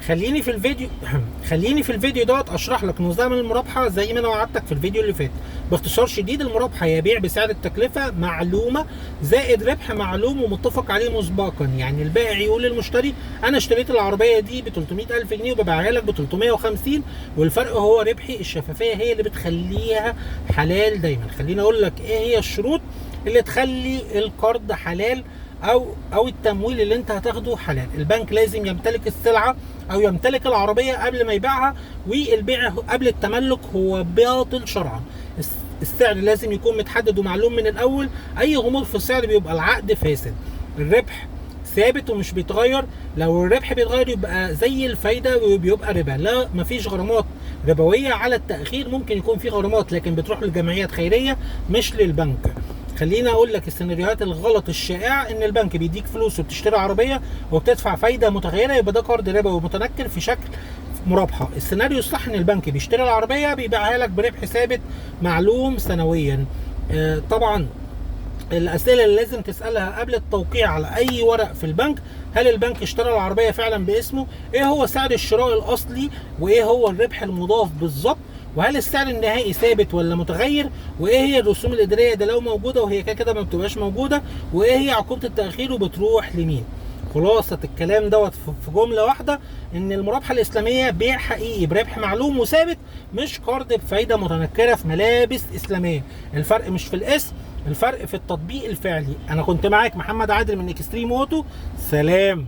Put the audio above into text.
خليني في الفيديو دوت اشرح لك نظام المرابحه زي ما انا وعدتك في الفيديو اللي فات. باختصار شديد، المرابحه هي بيع بسعر التكلفه معلومه زائد ربح معلوم ومتفق عليه مسبقا. يعني البائع يقول للمشتري انا اشتريت العربيه دي ب 300,000 جنيه وببيعها لك ب 350، والفرق هو ربحي. الشفافيه هي اللي بتخليها حلال دايما. خليني اقول لك ايه هي الشروط اللي تخلي القرض حلال او التمويل اللي انت هتاخده حلال. البنك لازم يمتلك السلعه او يمتلك العربيه قبل ما يبيعها، والبيع قبل التملك هو باطل شرعا. السعر لازم يكون متحدد ومعلوم من الاول. اي غموض في السعر بيبقى العقد فاسد. الربح ثابت ومش بيتغير. لو الربح بيتغير يبقى زي الفايده وبيبقى ربا. لا، مفيش غرامات ربويه على التاخير. ممكن يكون في غرامات لكن بتروح للجمعيات خيريه مش للبنك. خليني اقول لك السيناريوهات الغلط الشائعه ان البنك بيديك فلوس وبتشتري عربيه وبتدفع فايده متغيره، يبقى ده قرض ربوي متنكر في شكل مرابحه. السيناريو الصح ان البنك بيشتري العربيه بيبيعها لك بربح ثابت معلوم سنويا. طبعا الاسئله اللي لازم تسالها قبل التوقيع على اي ورق في البنك: هل البنك اشترى العربيه فعلا باسمه؟ ايه هو سعر الشراء الاصلي؟ وايه هو الربح المضاف بالظبط؟ وهل السعر النهائي ثابت ولا متغير؟ وايه هي الرسوم الاداريه ده لو موجوده، وهي كده كده ما بتبقاش موجوده؟ وايه هي عقوبه التاخير وبتروح لمين؟ خلاصة الكلام دوت في جملة واحدة ان المرابحة الاسلامية بيع حقيقي بربح معلوم وثابت، مش قرض بفايدة متنكرة في ملابس اسلامية. الفرق مش في الاسم، الفرق في التطبيق الفعلي. انا كنت معاك محمد عادل من اكستريم اوتو. سلام.